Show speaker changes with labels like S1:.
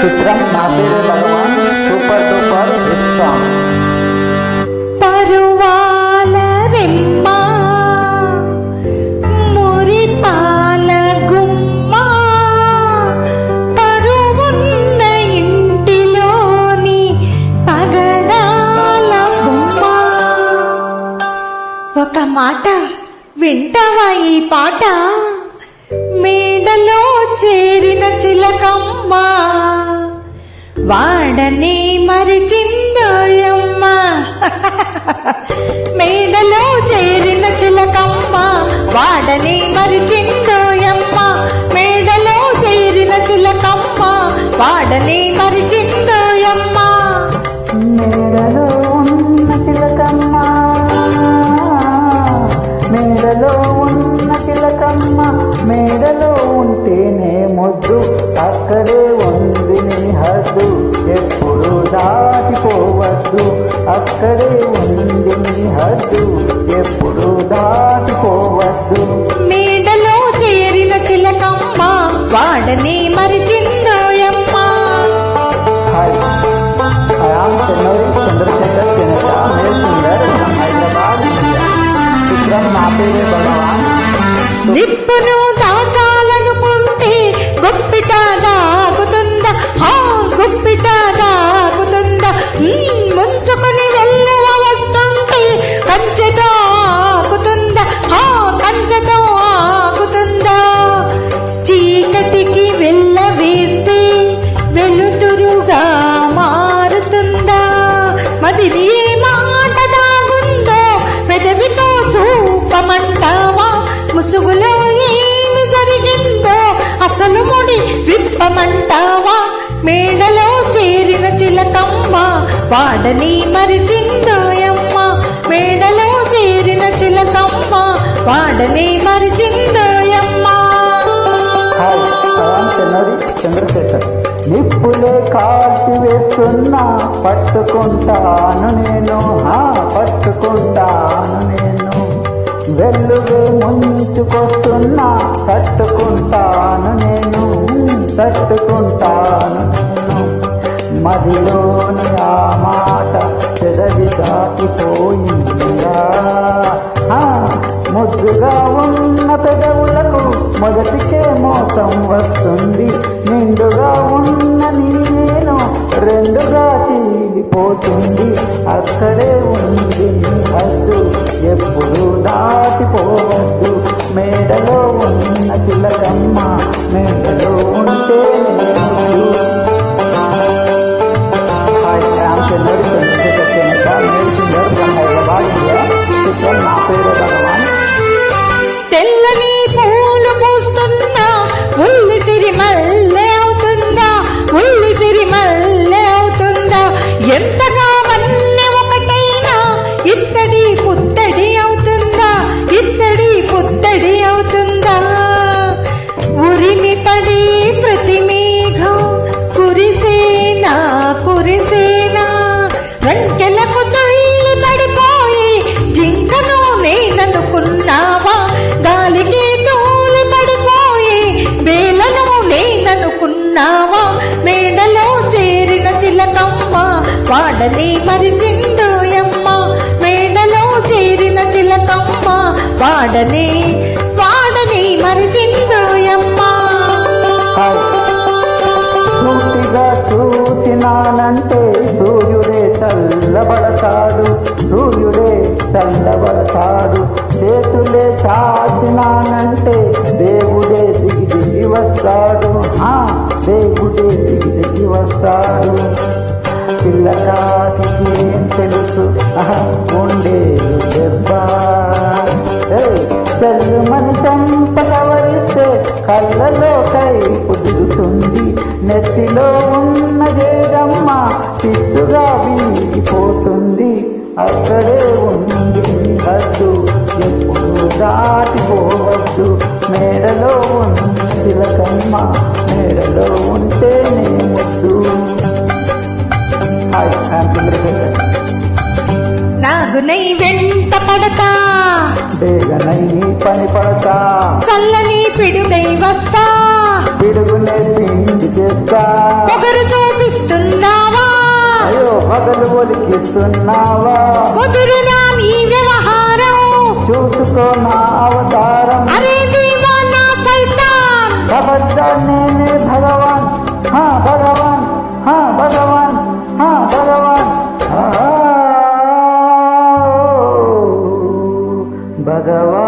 S1: చిత్రం Naa Pere Bhagavan. Super duper hit song.
S2: పరువాల రెమ్మ మురిపాల గుమ్మ పరువున్న ఇంటిలోని పగడాల గుమ్మ. ఒక మాట వింటావా ఈ పాట? మేడలో చేరిన చిలకమ్మ వాడని మరిచిందోయమ్మ. మేడలో చేరిన చిలకమ్మ వాడని మరిచిందోయమ్మ. మేడలో చేరిన చిలకమ్మ వాడని మరిచిందోయమ్మ.
S1: మేడలో ఉన్న చిలకమ్మ, మేడలో ఉన్న చిలకమ్మ, మేడలో ఉంటేనే ముద్దు, అక్కడే ఉంది నీ హద్దు, ఎప్పుడు దాటిపోవద్దు. అక్కడే ఉంది నీ హద్దు, ఎప్పుడు దాటిపోవద్దు.
S2: మేడలో చేరిన చిలకమ్మ వాడని మరిచిందోయమ్మ.
S1: Hi, I am Chandrashekar Chennata, male singer from Hyderabad, India. చిత్రం నా పేరే భగవాన్.
S2: నిప్పును దాచాలనుకుంటే గుప్పిట దాగుతుందా? గుప్పిట దాగుతుందా? ముంచుకొని వెళ్ళవ వస్తుంటే కంచెతో ఆగుతుందా? కంచెతో ఆగుతుందా? చీకటికి వెళ్ళ వేస్తే వెలుతురుగా మారుతుందా? మదిని ఏ మాట దాగుందో పెదవితో చూపమంటావా? ముసుగులో ఏమి జరిగిందో అసలు ముడి విప్పమంటావా? మేడలో చేరిన చిలకమ్మ వాడని మరిచిందోయమ్మ. మేడలో చేరిన చిలకమ్మ వాడని మరిచిందోయమ్మ.
S1: Hi, I am Chandrashekar. నిప్పులే కాల్చి వేస్తున్నా పట్టుకుంటాను నేను, పట్టుకుంటాను నేను. వెల్లువే ముంచుకొస్తున్నా తట్టుకుంటాను నేను, తట్టుకుంటాను నేను. మదిలోని ఆ మాట చెదవి దాటిపోయిందిరా. ముద్దుగా ఉన్న పెదవులకు మొదటికే మోసం వస్తుంది. నిండుగా ఉన్న నేను రెండుగా చీలిపోతుంది. అక్కడే ఉంది నీ హద్దు, ఎప్పుడు దాటిపోవద్దు. మేడలో ఉన్న చిలకమ్మ, మేడలో ఉంటే Chandrashekar Chennata, male singer from Hyderabad, India. చిత్రం నా పేరే భగవాన్.
S2: తెల్లని పూలు పూస్తున్నా ఉల్లి సిరి మల్లె అవుతుందా? ఉల్లి సిరి మల్లె అవుతుందా? ఎంతగా మన్నె ఒకటైనా ఇత్తడి పుత్తడి అవుతుందా? ఇత్తడి పుత్తడి అవుతుందా? ఉరిమి పడి ప్రతి మేఘం కురిసేనా కురిసేనా? రంకెలకు తుళ్ళి పడిపోయి జింకను నేననుకున్నావా? గాలికి తూలి పడిపోయి వేలను నేననుకున్నావా? మేడలో చేరిన చిలకమ్మ వాడని మరిచిందోయమ్మ. మేడలో చేరిన చిలకమ్మ వాడని మరిచిందోయమ్మ.
S1: సూటిగా చూసినానంటే సూర్యుడే చల్లబడతాడు, సూర్యుడే చల్లబడతాడు. చేతులే చాచినానంటే దేవుడే దిగి దిగి వస్తాడు, దేవుడే దిగి దిగి వస్తాడు. పిల్లకాకి ఏం తెలుసు ఉండేది దెబ్బ. చెల్లుమని చంపకవరిస్తే కళ్ళలో కైపు దిగుతుంది. నెత్తిలో ఉన్న జేగమ్మ పిచ్చుగా వీగిపోతుంది. అక్కడే ఉంది నీ హద్దు, ఎప్పుడు దాటిపోవద్దు. మేడలో ఉన్న చిలకమ్మ, మేడలో ఉంటేనే ముద్దు. హాయ్, చంద్రశేఖర్.
S2: నాగునై వెంట పడతా,
S1: బేగనై పని పడతా,
S2: చల్లని పిడుగై వస్తా,
S1: పిడుగునే పిండి చేస్తా.
S2: పొగరు
S1: చేస్తున్నావా
S2: కుదురునా నీ వ్యవహారం
S1: చూసుకో నా అవతారం
S2: అరే దీవానా సైతాన్
S1: ఖబర్దార్ నేనే భగవాన్ భగవాన్ భగవాన్ భగవాన్ భగవాన్